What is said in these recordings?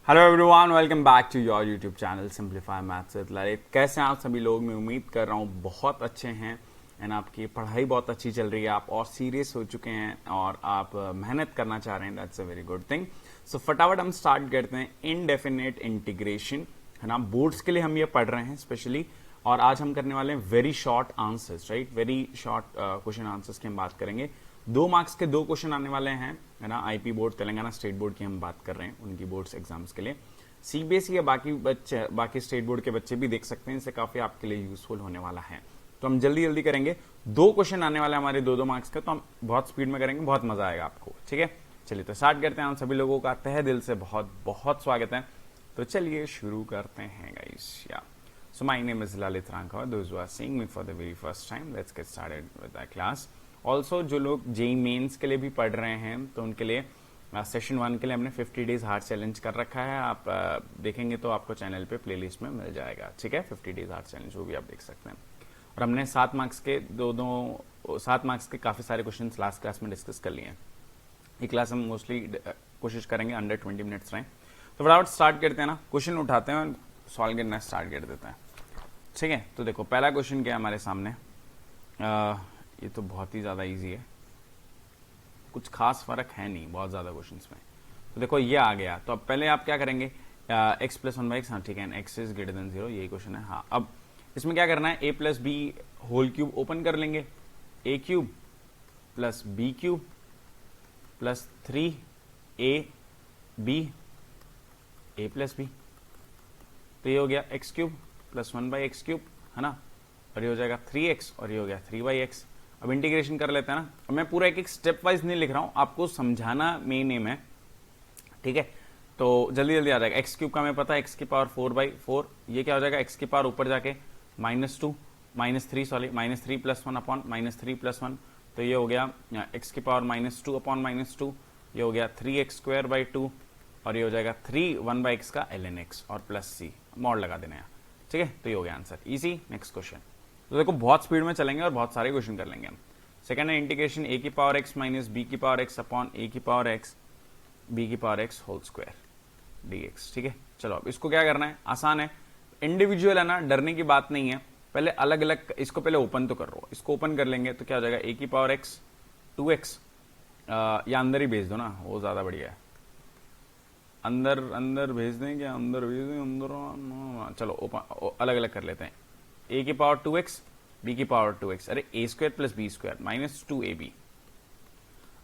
Hello everyone, welcome back to your YouTube channel simplify maths with Lalit. कैसे हैं आप सभी लोग? मैं उम्मीद कर रहा हूँ बहुत अच्छे हैं एंड आपकी पढ़ाई बहुत अच्छी चल रही है। आप और सीरियस हो चुके हैं और आप मेहनत करना चाह रहे हैं। That's a very good thing. So फटाफट हम स्टार्ट करते हैं। इनडेफिनेट इंटीग्रेशन है ना, बोर्ड्स के लिए हम ये पढ़ रहे हैं स्पेशली। और आज हम करने वाले हैं very short answers, right? Very short question answers की हम बात करेंगे। 2 मार्क्स के 2 क्वेश्चन आने वाले हैं, है ना। IP board, Telangana state board की हम बात कर रहे हैं, उनकी बोर्ड्स एग्जाम्स के लिए। सीबीएसई या बाकी स्टेट बोर्ड के बच्चे भी देख सकते हैं, इससे काफी आपके लिए यूजफुल होने वाला है। तो हम जल्दी जल्दी करेंगे। 2 क्वेश्चन आने वाले हैं हमारे 2-2 मार्क्स का, तो हम बहुत स्पीड में करेंगे, बहुत मजा आएगा आपको। ठीक है, चलिए तो स्टार्ट करते हैं। हम सभी लोगों का तहे दिल से बहुत बहुत स्वागत है। तो चलिए शुरू करते हैं गाइस। या So my name is Lalit Rankawat. Those who are seeing me for the very first time, let's get started with our class. Also जो लोग जेई मेंस के लिए भी पढ़ रहे हैं, तो उनके लिए सेशन 1 के लिए हमने 50 डेज हार्ड चैलेंज कर रखा है। आप देखेंगे तो आपको चैनल पे प्लेलिस्ट में मिल जाएगा। ठीक है, 50 डेज हार्ड चैलेंज, वो भी आप देख सकते हैं। और हमने 7 मार्क्स के 7 मार्क्स के काफी सारे क्वेश्चन लास्ट क्लास में डिस्कस कर लिए हैं। ये क्लास हम मोस्टली कोशिश करेंगे अंडर 20 मिनट्स रहें। तो फटाफट स्टार्ट करते हैं ना, क्वेश्चन उठाते हैं और सॉल्व करना स्टार्ट कर देते हैं। ठीक है, तो देखो पहला क्वेश्चन क्या है हमारे सामने। ये तो बहुत ही ज्यादा इजी है, कुछ खास फर्क है नहीं बहुत ज्यादा क्वेश्चंस में। तो देखो ये आ गया, तो अब पहले आप क्या करेंगे, x प्लस 1/x, हाँ ठीक है, x इज ग्रेटर देन 0, यही क्वेश्चन है। हाँ, अब इसमें क्या करना है, a plus B whole cube open कर लेंगे, a cube plus B cube plus 3ab a plus B, तो ये हो गया x cube plus 1/x cube, है ना। और ये हो जाएगा 3x और ये हो गया 3/x। अब इंटीग्रेशन कर लेते हैं ना। अब मैं पूरा एक एक स्टेप वाइज नहीं लिख रहा हूं, आपको समझाना मेन एम है। ठीक है, तो जल्दी जल्दी आ जाएगा। x क्यूब का हमें पता है, x की पावर 4/4, ये क्या हो जाएगा, x की पावर ऊपर जाके -2 -3 प्लस 1 अपॉन -3 प्लस 1, तो ये हो गया x की पावर -2 अपॉन -2, ये हो गया 3x²/2 और ये हो जाएगा 3 1/x का ln x और प्लस c, मॉड लगा देना है। ठीक है, तो ये हो गया आंसर, इजी। Next question. तो देखो बहुत स्पीड में चलेंगे और बहुत सारे क्वेश्चन कर लेंगे हम। सेकंड है इंटीग्रेशन a की पावर x माइनस b की पावर x अपॉन a की पावर x b की power x whole square dx। ठीक है, चलो अब इसको क्या करना है, आसान है, इंडिविजुअल है ना, डरने की बात नहीं है। पहले अलग अलग इसको पहले ओपन तो कर लो, इसको ओपन कर लेंगे तो क्या हो जाएगा, a की पावर x 2x, या अंदर ही भेज दो ना, वो ज्यादा बढ़िया है। अंदर अंदर भेज दें क्या, अंदर भेज दें, अंदर, चलो अलग अलग कर लेते हैं। a की पावर 2x b की पावर 2x, अरे a² plus b² minus 2ab,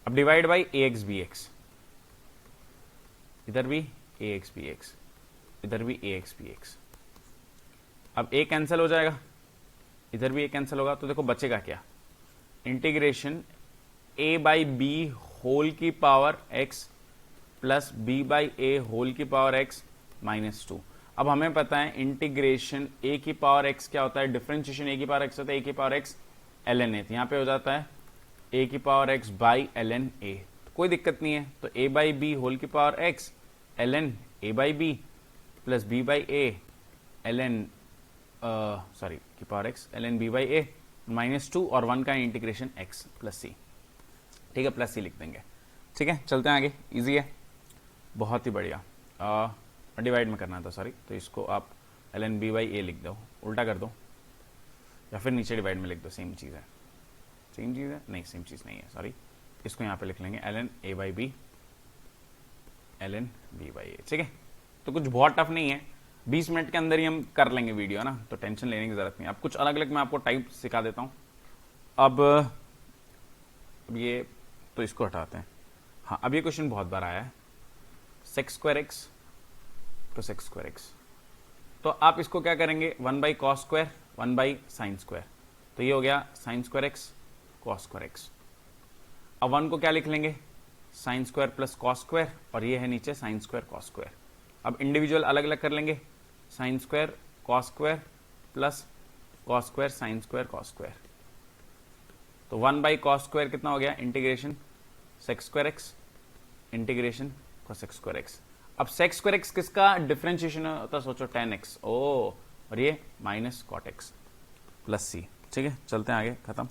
अब डिवाइड बाई ax bx, इधर भी ax bx, इधर भी ax bx। अब a कैंसिल हो जाएगा, इधर भी a कैंसिल होगा, तो देखो बचेगा क्या, integration a by B whole की power x plus b by A whole की पावर x -2। अब हमें पता है इंटीग्रेशन a की पावर x क्या होता है, डिफरेंशिएशन a की पावर x होता है a की पावर x ln a, यहाँ पे हो जाता है a की power x by ln a, तो कोई दिक्कत नहीं है। तो a बाई बी होल की power x ln a by B plus b by a ln की power x ln b by a -2 और 1 का इंटीग्रेशन x प्लस c। ठीक है, प्लस c लिख देंगे। ठीक है, चलते हैं आगे, इजी है, बहुत ही बढ़िया। डिवाइड में करना था, सॉरी, तो इसको आप ln b बाई a लिख दो, उल्टा कर दो, या फिर नीचे डिवाइड में लिख दो, सेम चीज़ है। सेम चीज़ है नहीं, सेम चीज़ नहीं है, सॉरी, इसको यहाँ पे लिख लेंगे ln a by b ln b by a। ठीक है, तो कुछ बहुत टफ नहीं है, 20 मिनट के अंदर ही हम कर लेंगे वीडियो ना, तो टेंशन लेने की जरूरत नहीं है। अब कुछ अलग अलग मैं आपको टाइप सिखा देता हूँ। अब ये तो इसको हटाते हैं। हाँ, अब ये क्वेश्चन बहुत बार आया है, sec² x तो sec² x, तो आप इसको क्या करेंगे, 1/cos², 1/sin², तो ये हो गया sin² x cos² x। अब 1 को क्या लिख लेंगे, sin² प्लस cos², और ये है नीचे sin² cos²। अब इंडिविजुअल अलग अलग कर लेंगे, sin² cos² plus cos² sin² cos², तो 1/cos² कितना हो गया, integration sec² x integration cos² x। अब sec² x किसका डिफरेंशिएशन होता है, सोचो, tan x, ओ, और ये minus cot x plus c। ठीक है, चलते हैं आगे, खत्म।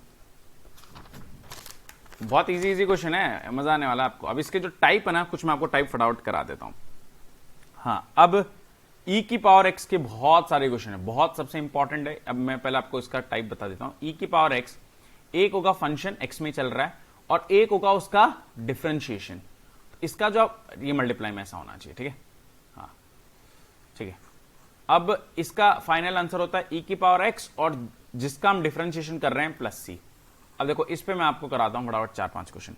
बहुत इजी इजी क्वेश्चन है, मजा आने वाला है आपको। अब इसके जो टाइप है ना, कुछ मैं आपको टाइप फटाफट करा देता हूं। हाँ, अब e की पावर x के बहुत सारे क्वेश्चन है, बहुत सबसे इंपॉर्टेंट है। अब मैं पहले आपको इसका टाइप बता देता हूं। e की पावर x, एक होगा फंक्शन x में चल रहा है और एक होगा उसका डिफरेंशिएशन। इसका जो ये मल्टीप्लाई में ऐसा होना चाहिए, ठीक है। हाँ ठीक है। अब इसका फाइनल आंसर होता है e की पावर x और जिसका हम डिफरेंशिएशन कर रहे हैं प्लस c। अब देखो इस पे मैं आपको कराता हूं फटाफट 4-5 क्वेश्चन।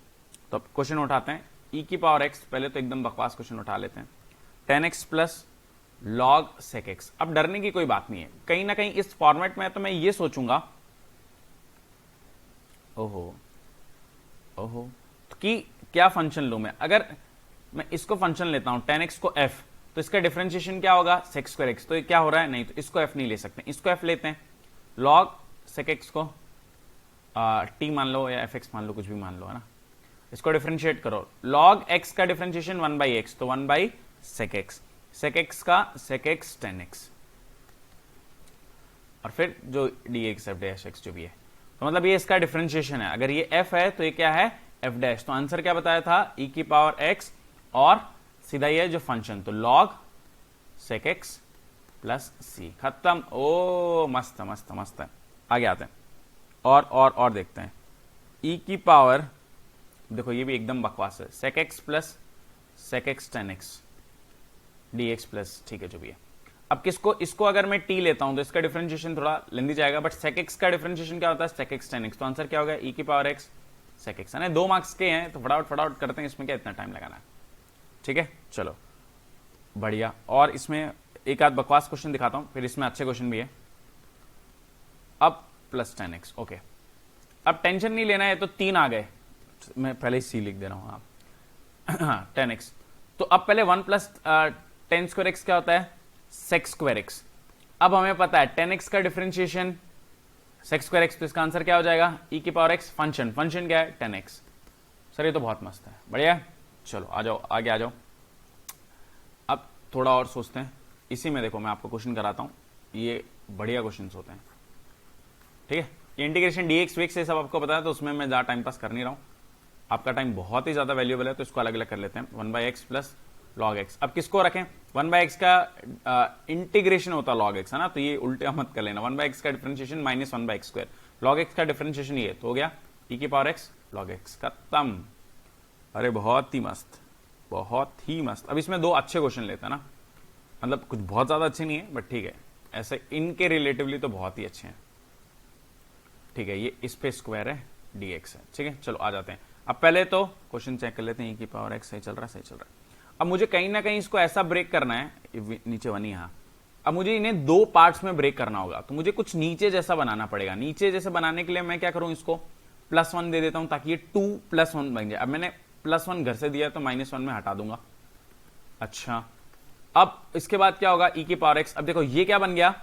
तो अब क्वेश्चन उठाते हैं e की पावर x। पहले तो एकदम बकवास क्वेश्चन उठा लेते हैं। 10x plus log sec x। अब डरने की कोई बात नहीं है, कहीं ना कहीं इस फॉर्मेट में तो मैं ये सोचूंगा ओहो कि क्या फंक्शन लूं मैं। अगर मैं इसको फंक्शन लेता हूं 10x को f, तो इसका डिफरेंशिएशन क्या होगा sec स्क्वायर x। तो ये क्या हो रहा है, नहीं तो इसको f नहीं ले सकते, इसको f लेते हैं। log sec x को t मान लो या fx मान लो, कुछ भी मान लो, है ना। इसको डिफरेंशिएट करो, log x का डिफरेंशिएशन 1/x, तो 1/sec x, sec x का sec x 10x, और फिर जो dx f dash x जो भी है। तो मतलब ये इसका डिफरेंशिएशन है। अगर ये f है तो ये क्या है, f डैश। तो आंसर क्या बताया था, e की पावर x और सीधा ये जो फंक्शन, तो log sec x plus c, खत्म। ओ मस्त मस्त मस्त है। आगे आते हैं और देखते हैं। e की पावर, देखो ये भी एकदम बकवास है, sec x plus sec x 10x dx plus, ठीक है जो भी है। अब किसको, इसको अगर मैं t लेता हूं तो इसका डिफरेंशिएशन थोड़ा लेंदी जाएगा, बट sec x का डिफरेंशिएशन क्या होता है, sec x 10x। तो आंसर क्या होगा, e की पावर x sec x, है ना। 2 मार्क्स के हैं तो फटाफट करते हैं, इसमें क्या इतना टाइम लगाना है, ठीक है। चलो बढ़िया। और इसमें एक आध बकवास क्वेश्चन दिखाता हूं, फिर इसमें अच्छे क्वेश्चन भी है। अब प्लस 10x, ओके। अब टेंशन नहीं लेना है, तो 3 आ गए, मैं पहले ही c लिख दे रहा हूं आप 10x। तो अब पहले 1 प्लस 10 स्क्वायर x क्या होता है, sec स्क्वायर x। अब हमें पता है 10x का डिफरेंशिएशन sec स्क्वायर x, तो इसका आंसर क्या हो जाएगा, e की पावर x, फंक्शन क्या है 10x। सर ये तो बहुत मस्त है, बढ़िया। चलो आ जाओ, आगे आ जाओ। अब थोड़ा और सोचते हैं। इसी में देखो मैं आपको क्वेश्चन कराता हूं, ये बढ़िया क्वेश्चन होते हैं, ठीक है। ये इंटीग्रेशन dx dx से सब आपको पता है, तो उसमें मैं ज्यादा टाइम पास कर नहीं रहा हूं। आपका टाइम बहुत ही ज्यादा वैल्यूएबल है, तो इसको अलग अलग कर लेते हैं। 1/x plus log x। अब किसको रखें, 1/x का इंटीग्रेशन होता है log x, है ना। तो ये उल्टा मत कर लेना, 1/x का differentiation minus 1/x square, log x का डिफरेंशिएशन ये तो हो गया e की पावर x log x, खत्म। अरे बहुत ही मस्त, बहुत ही मस्त। अब इसमें 2 अच्छे क्वेश्चन लेते हैं ना, मतलब कुछ बहुत ज्यादा अच्छे नहीं है, बट ठीक है, ऐसे इनके रिलेटिवली तो बहुत ही अच्छे हैं, ठीक है। ये इस पे स्क्वायर है, dx है, ठीक है। चलो आ जाते हैं। अब पहले तो क्वेश्चन चेक कर लेते हैं, e की पावर x सही चल रहा है, सही चल रहा है। अब मुझे कहीं ना कहीं इसको ऐसा ब्रेक करना है, नीचे 1 यहाँ। अब मुझे इन्हें 2 पार्ट्स में ब्रेक करना होगा, तो मुझे कुछ नीचे जैसा बनाना पड़ेगा। नीचे जैसे बनाने के लिए मैं क्या करूं, इसको +1 दे देता हूं, ताकि ये 2 + 1 बन जाए। अब मैंने +1 घर से दिया तो -1 में हटा दूंगा। अच्छा, अब इसके बाद क्या होगा, e की पावर x। अब देखो ये क्या बन गया,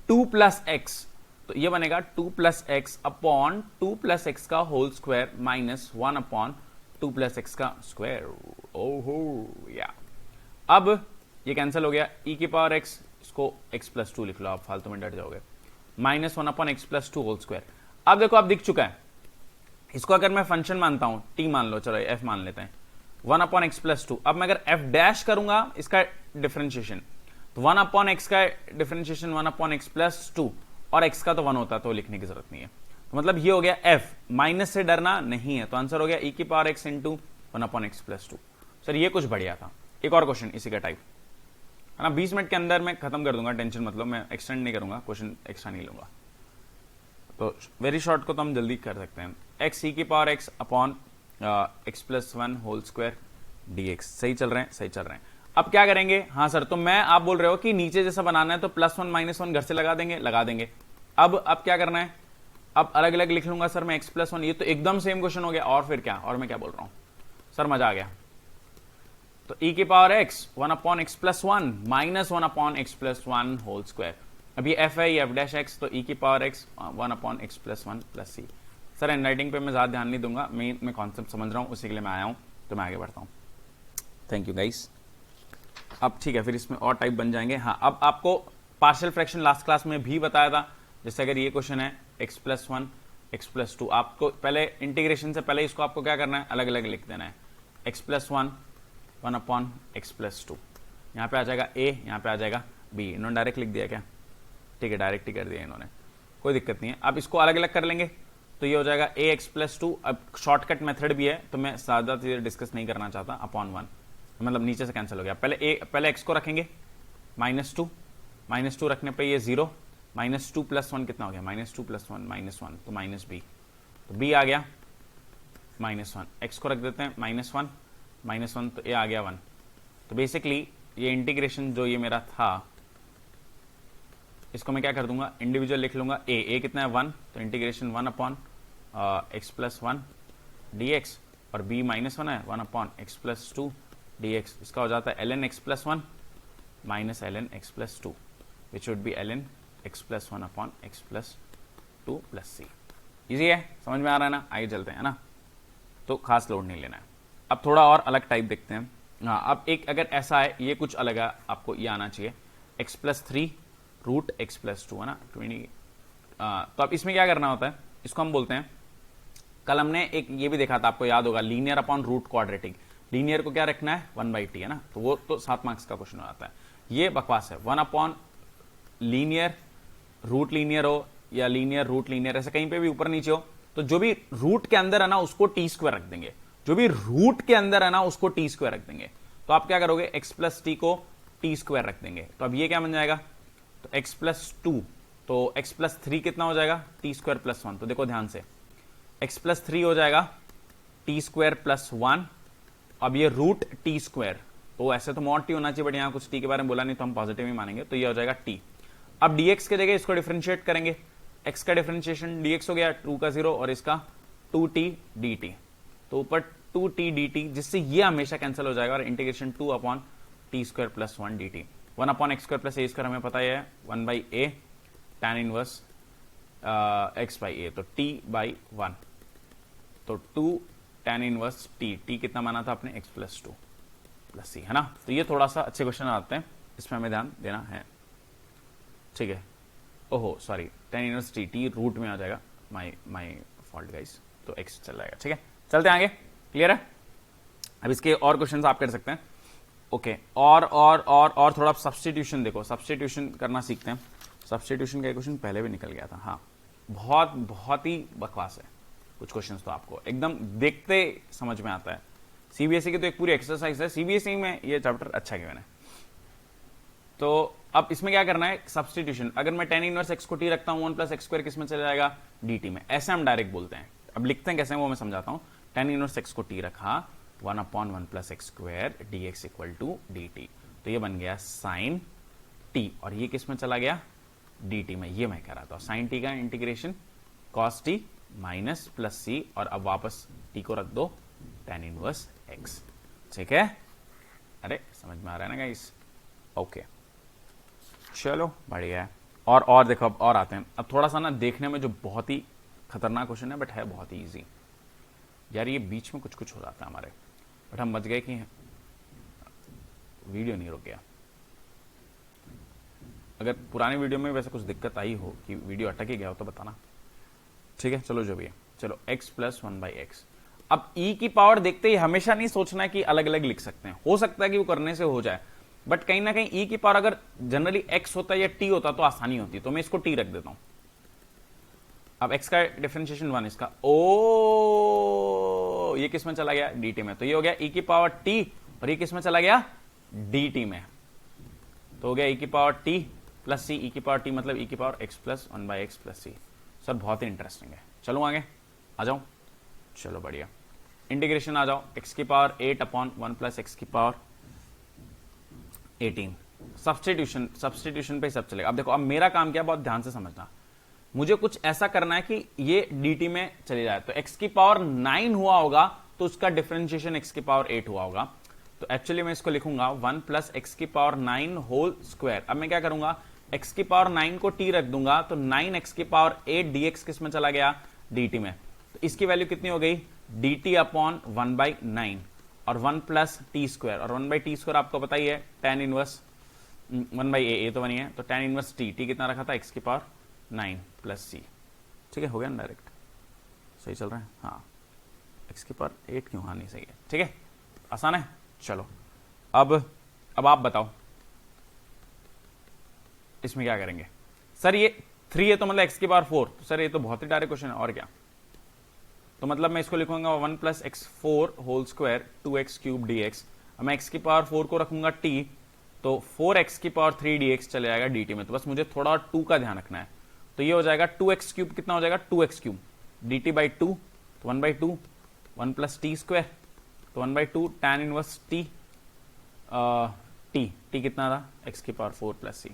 2 + x, तो ये बनेगा 2 + x अपॉन 2 + x का whole square minus 1 upon 2 + x का स्क्वायर। ओहो या, अब ये कैंसिल हो गया, e की पावर x, इसको x + 2 लिख लो, आप फालतू में डर जाओगे, -1 अपॉन x + 2 होल स्क्वायर। अब देखो अब दिख चुका है। इसको अगर मैं फंक्शन मानता हूं, t मान लो, चलो f मान लेते हैं, 1 अपॉन x + 2। अब मैं अगर f डैश करूंगा इसका डिफरेंशिएशन, तो 1 अपॉन x का डिफरेंशिएशन 1 अपॉन x + 2, और x का तो 1 होता है, तो लिखने की जरूरत नहीं है। तो मतलब ये हो गया f, माइनस से डरना नहीं है, तो आंसर हो गया e की power x into 1 upon x + 2। Sir ये कुछ बढ़िया था। एक और क्वेश्चन इसी का टाइप, है ना। 20 मिनट के अंदर मैं खत्म कर दूंगा, टेंशन मतलब मैं एक्सटेंड नहीं करूंगा, क्वेश्चन एक्स्ट्रा नहीं लूंगा। तो वेरी शॉर्ट को तो हम जल्दी कर सकते हैं। x e की power x upon x + 1 whole square dx। सही चल रहे हैं, सही चल रहे हैं। अब क्या करेंगे, हाँ सर, तो मैं, आप बोल रहे हो कि नीचे जैसा बनाना है, तो +1 -1 घर से लगा देंगे, लगा देंगे। अब क्या करना है, अब अलग अलग लिख लूंगा सर मैं, x + 1, ये तो एकदम सेम क्वेश्चन हो गया। और फिर क्या, और मैं क्या बोल रहा हूं सर, मजा आ गया। तो e की power x 1 upon x + 1 minus 1 upon x + 1 whole square. अब ये f है, ये f डैश x, तो e की power x 1 upon x + 1 + c। Sir handwriting पे मैं ज्यादा ध्यान नहीं दूंगा, मैं कॉन्सेप्ट समझ रहा हूं, उसी के लिए मैं आया हूं, तो मैं आगे बढ़ता हूं। Thank you guys. अब ठीक है, फिर इसमें और टाइप बन जाएंगे। हाँ, अब आपको पार्शियल फ्रैक्शन लास्ट क्लास में भी बताया था। जैसे अगर ये क्वेश्चन है x + 1 x + 2, आपको पहले इंटीग्रेशन से पहले इसको आपको क्या करना है, अलग अलग लिख देना है। x + 1 1 अपॉन x + 2, यहाँ पे आ जाएगा a, यहाँ पे आ जाएगा b। इन्होंने डायरेक्ट लिख दिया क्या? ठीक है, डायरेक्ट ही कर दिया इन्होंने, कोई दिक्कत नहीं है। अब इसको अलग अलग कर लेंगे तो ये हो जाएगा ax प्लस 2। अब शॉर्टकट मेथड भी है तो मैं ज़्यादा चीज़ें डिस्कस नहीं करना चाहता, अपॉन 1, मतलब नीचे से कैंसिल हो गया। पहले x को रखेंगे -2, -2 रखने पे ये 0, -2 + 1 कितना हो गया? -2 + 1 -1, तो -b, तो b आ गया -1। x को रख देते हैं -1, -1 तो ये आ गया 1। तो बेसिकली ये इंटीग्रेशन जो ये मेरा था, इसको मैं क्या कर दूंगा, इंडिविजुअल लिख लूंगा। a कितना है 1, तो इंटीग्रेशन 1 अपॉन x + 1 dx, और b -1 है 1 अपॉन x + 2 dx। इसका हो जाता है ln x + 1 minus ln x + 2 which would be ln x + 1 upon x + 2 + c। Easy है, समझ में आ रहा है ना? आगे चलते हैं ना, तो खास लोड नहीं लेना है। अब थोड़ा और अलग टाइप देखते हैं। हाँ, अब एक अगर ऐसा है, ये कुछ अलग है, आपको ये आना चाहिए x + 3 रूट x + 2 है ना 20। तो अब इसमें क्या करना होता है, इसको हम बोलते हैं, कल हमने एक ये भी देखा था, आपको याद होगा, linear upon root quadratic. Linear को क्या रखना है 1/t है ना, तो वो तो 7 मार्क्स का क्वेश्चन हो जाता है। ये बकवास है, 1 अपॉन लीनियर रूट लीनियर हो या लीनियर रूट लीनियर, ऐसे कहीं पे भी ऊपर नीचे हो, तो जो भी रूट के अंदर है ना उसको t² रख देंगे, जो भी रूट के अंदर है ना उसको t² रख देंगे। तो आप क्या करोगे, x + t को t² रख देंगे, तो अब ये क्या बन जाएगा, तो x + 2, तो x + 3 कितना हो जाएगा, t² + 1। तो देखो ध्यान से, x + 3 हो जाएगा t² + 1। अब ये रूट t², तो ऐसे तो mod t होना चाहिए, बट यहां कुछ t के बारे में बोला नहीं तो हम पॉजिटिव ही मानेंगे, तो ये हो जाएगा t। अब dx के जगह इसको डिफरेंशिएट करेंगे, x का डिफरेंशिएशन dx हो गया 2 का 0 और इसका 2t dt, तो ऊपर 2t dt, जिससे ये हमेशा कैंसिल हो जाएगा और integration 2 upon t² + 1 dt। 1 upon x² + a² हमें पता है 1/a tan इनवर्स x/a, तो t/1, तो 2 tan इनवर्स t कितना माना था आपने, x + 2 + c है ना। तो ये थोड़ा सा अच्छे क्वेश्चन आते हैं, इसमें हमें ध्यान देना है, ठीक है। ओहो sorry, tan inverse t root में आ जाएगा, माय फॉल्ट गाइस, तो x चल जाएगा, ठीक है। चलते हैं आगे, क्लियर है। अब इसके और क्वेश्चन आप कर सकते हैं, ओके। और थोड़ा सब्स्टिट्यूशन देखो, सब्स्टिट्यूशन करना सीखते हैं। सब्स्टिट्यूशन का क्वेश्चन पहले भी निकल गया था, हाँ, बहुत ही बकवास है कुछ क्वेश्चंस, तो आपको एकदम देखते समझ में आता है। सीबीएसई की तो एक पूरी एक्सरसाइज है, सीबीएसई में ये चैप्टर अच्छा गिवन है। तो अब इसमें क्या करना है, सब्स्टिट्यूशन। अगर मैं tan इनवर्स x को t रखता हूं, 1 + x² किस में चला जाएगा, dt में। ऐसे हम डायरेक्ट बोलते हैं, अब लिखते हैं कैसे वो मैं समझाता हूं। tan इनवर्स x को t रखा, 1 अपॉन 1 + x² dx = dt, तो ये बन गया sin t, और ये किस में चला गया, dt में। ये मैं कह रहा था sin t का integration cos t minus plus c, और अब वापस t को रख दो tan इनवर्स x, ठीक है। अरे समझ में आ रहा है ना गाइस, ओके चलो बढ़िया है। और देखो, अब और आते हैं। अब थोड़ा सा ना देखने में जो बहुत ही खतरनाक क्वेश्चन है, बट है बहुत ही इजी। यार ये बीच में कुछ हो जाता है हमारे, बट हम बच गए कि वीडियो नहीं रुक गया। अगर पुरानी वीडियो में वैसे कुछ दिक्कत आई हो कि वीडियो अटक ही गया हो तो बताना, ठीक है। चलो जो भी है, चलो x + 1/x। अब e की पावर देखते ही हमेशा नहीं सोचना है कि अलग अलग लिख सकते हैं, हो सकता है कि वो करने से हो जाए, बट कहीं ना कहीं e की पावर अगर जनरली x होता या t होता तो आसानी होती, तो मैं इसको t रख देता हूं। अब x का डिफरेंशिएशन 1, इसका ओ ये किस में चला गया, dt में, तो ये हो गया e की पावर t, और ये किस में चला गया, dt में, तो हो गया e की पावर t + c, e की पावर t मतलब e की power x + 1/x + c। Sir बहुत ही इंटरेस्टिंग है, चलो आगे आ जाओ, चलो बढ़िया। इंटीग्रेशन आ जाओ, x की पावर 8 अपॉन 1 + x की पावर 18। सब्स्टिट्यूशन पे सब चलेगा। अब देखो, अब मेरा काम क्या है, बहुत ध्यान से समझना। मुझे कुछ ऐसा करना है कि ये dt में चले जाए, तो x की पावर 9 हुआ होगा तो उसका डिफरेंशिएशन x की पावर 8 हुआ होगा, तो एक्चुअली मैं इसको लिखूंगा 1 + x की पावर 9 होल स्क्वायर। अब मैं क्या करूंगा, x की पावर 9 को t रख दूंगा, तो 9x की पावर 8 dx किस में चला गया, dt में। तो इसकी वैल्यू कितनी हो गई, dt अपॉन 1/9 और 1 + t², और 1/t² आपको पता ही है tan इनवर्स 1/a तो बनी है, तो tan इनवर्स t कितना रखा था, x की पावर 9 + c, ठीक है। हो गया ना, डायरेक्ट सही चल रहा है, हाँ। x की पावर 8 क्यों, हाँ नहीं सही है, ठीक है, आसान है। चलो अब आप बताओ, इसमें क्या करेंगे सर, ये 3 है तो मतलब x की पावर 4, तो सर ये तो बहुत ही डायरेक्ट क्वेश्चन है, और क्या। तो मतलब मैं इसको लिखूंगा 1 + x4 whole square 2x³ dx। अब मैं x की पावर 4 को रखूंगा t, तो 4x की पावर 3 dx चले जाएगा dt में। तो बस मुझे थोड़ा 2 का ध्यान रखना है। तो ये हो जाएगा 2x³ कितना हो जाएगा 2x³ dt/2, तो 1/2 1 + t², तो 1/2 tan इनवर्स t, t कितना था x की पावर 4 + c।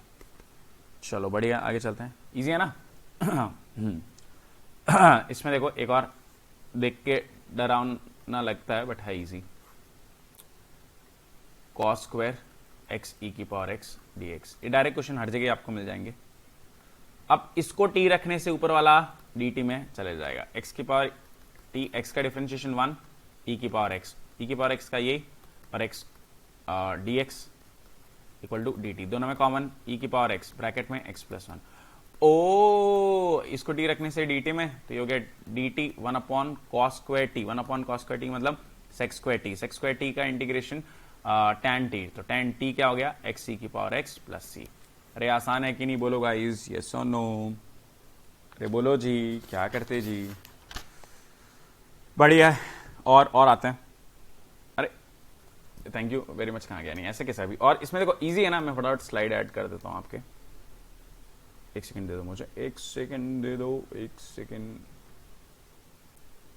चलो बढ़िया, आगे चलते हैं। इजी है ना। इसमें देखो एक और देख के डरावना लगता है बट है easy. cos² x e⁻x dx, ये डायरेक्ट क्वेश्चन हर जगह आपको मिल जाएंगे। अब इसको t रखने से ऊपर वाला dt में चले जाएगा। x की पावर t, x का डिफरेंशिएशन 1 e⁻x का ये और x dx equal to dt, दोनों में कॉमन e⁻x ब्रैकेट में x + 1। ओ इसको t रखने से dt में, तो ये हो गया dt 1/cos² t, 1/cos² t मतलब sec² t का इंटीग्रेशन tan t, तो tan t क्या हो गया x e⁻x + c। अरे आसान है कि नहीं, बोलो गाइस यस और नो। अरे बोलो जी, क्या करते जी। बढ़िया है, और आते हैं। अरे थैंक यू वेरी मच, कहाँ गया, नहीं ऐसे कैसे अभी। और इसमें देखो इजी है ना, मैं फटाफट स्लाइड ऐड कर देता हूँ आपके। एक सेकंड दे दो मुझे, एक सेकंड दे दो, एक सेकंड।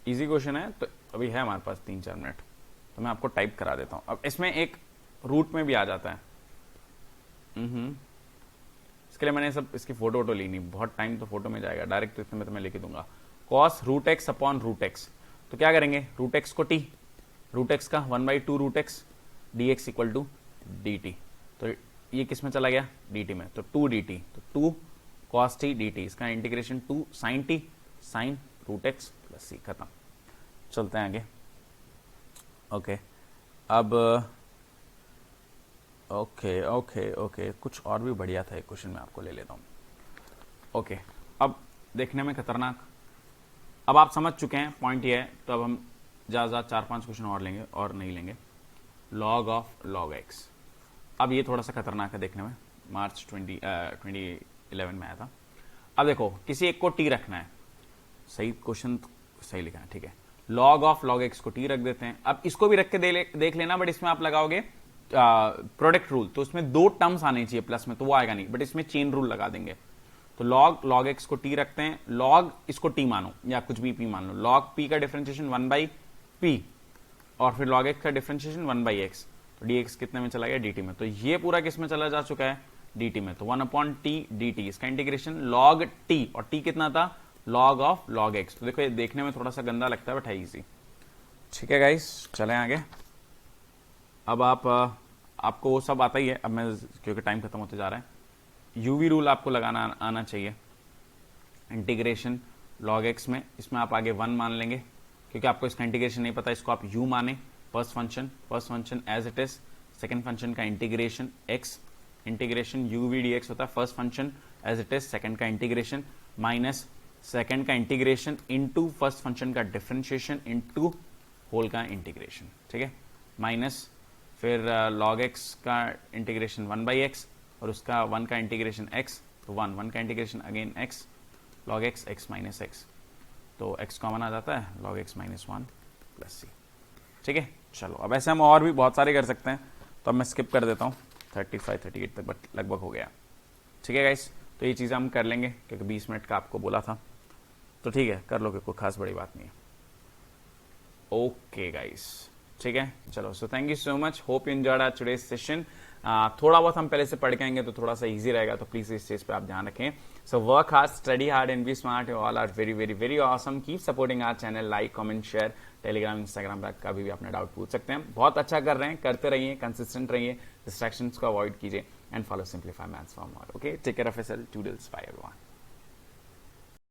इजी क्वेश्चन है तो अभी है हमारे पास 3-4 मिनट, तो मैं आपको टाइप करा देता हूँ। अब इसमें एक रूट में भी आ जाता है। इसके लिए मैंने सब इसकी फोटो वोटो ली नहीं, बहुत टाइम तो फोटो में जाएगा, डायरेक्ट तो इसमें तो मैं लिख दूंगा cos √x/√x। तो क्या करेंगे, √x को t, √x का 1/2 √x dx equal to dt। तो ये किस में चला गया dt में, तो 2 dt, तो 2 cos t dt, इसका integration 2 sin t sin √x + c, खत्म। चलते हैं आगे। ओके अब ओके कुछ और भी बढ़िया था एक क्वेश्चन, मैं आपको ले लेता हूँ। ओके अब देखने में खतरनाक, अब आप समझ चुके हैं पॉइंट ये है, तो अब हम ज़्यादा 4-5 क्वेश्चन और लेंगे, और नहीं लेंगे। log x, अब ये थोड़ा सा खतरनाक है देखने में, मार्च 2011 में आया था। अब देखो किसी एक को t रखना है, सही क्वेश्चन सही लिखा है, ठीक है। log x को t रख देते हैं। अब इसको भी रख के देख लेना, बट इसमें आप लगाओगे प्रोडक्ट रूल, तो उसमें 2 टर्म्स आने चाहिए प्लस में, तो वो आएगा नहीं, बट इसमें चेन रूल लगा देंगे। तो log x को t रखते हैं, log इसको t मानो या कुछ भी p मान लो, log p का डिफरेंशिएशन 1/p, और फिर log x का डिफरेंशिएशन 1/x, तो dx कितने में चला गया dt में। तो ये पूरा किस में चला जा चुका है dt में, तो 1/t dt, इसका इंटीग्रेशन log t, और t कितना था log x। तो देखो ये देखने में थोड़ा सा गंदा लगता है बट है इजी, ठीक है गाइस। चलें आगे। अब आपको वो सब आता ही है, अब मैं क्योंकि टाइम खत्म होते जा रहा है, यूवी रूल आपको लगाना आना चाहिए। इंटीग्रेशन log x में, इसमें आप आगे 1 मान लेंगे, क्योंकि आपको इसका इंटीग्रेशन नहीं पता, इसको आप u माने। First function as it is, second function का integration x, integration uv dx होता है first function as it is, second का इंटीग्रेशन माइनस सेकंड का इंटीग्रेशन इनटू फर्स्ट फंक्शन का डिफरेंशिएशन इनटू होल का इंटीग्रेशन, ठीक है, माइनस फिर log x का इंटीग्रेशन 1/x, और उसका 1 का इंटीग्रेशन x, तो 1 का integration again x, log x x minus x, तो x कॉमन आ जाता है, log x माइनस 1 + c, ठीक है। चलो अब ऐसे हम और भी बहुत सारे कर सकते हैं, तो अब मैं स्किप कर देता हूँ 35-38 तक, बट लगभग हो गया, ठीक है गाइस। तो ये चीज़ें हम कर लेंगे क्योंकि 20 मिनट का आपको बोला था, तो ठीक है कर लो, कोई खास बड़ी बात नहीं है। ओके गाइस, ठीक है, चलो। So thank you so much, hope you enjoyed our today's session. थोड़ा बहुत हम पहले से पढ़ के आएंगे तो थोड़ा सा इजी रहेगा, तो प्लीज इस चीज पे आप ध्यान रखें। So work hard, study hard and be smart, you all are very very very awesome. Keep supporting our channel, like comment share, Telegram Instagram पर कभी भी अपने डाउट पूछ सकते हैं। बहुत अच्छा कर रहे हैं, करते रहिए, कंसिस्टेंट रहिए, डिस्ट्रैक्शंस को अवॉइड कीजिए, and follow simplify maths for more. Okay, take care of yourself, toodles, bye everyone.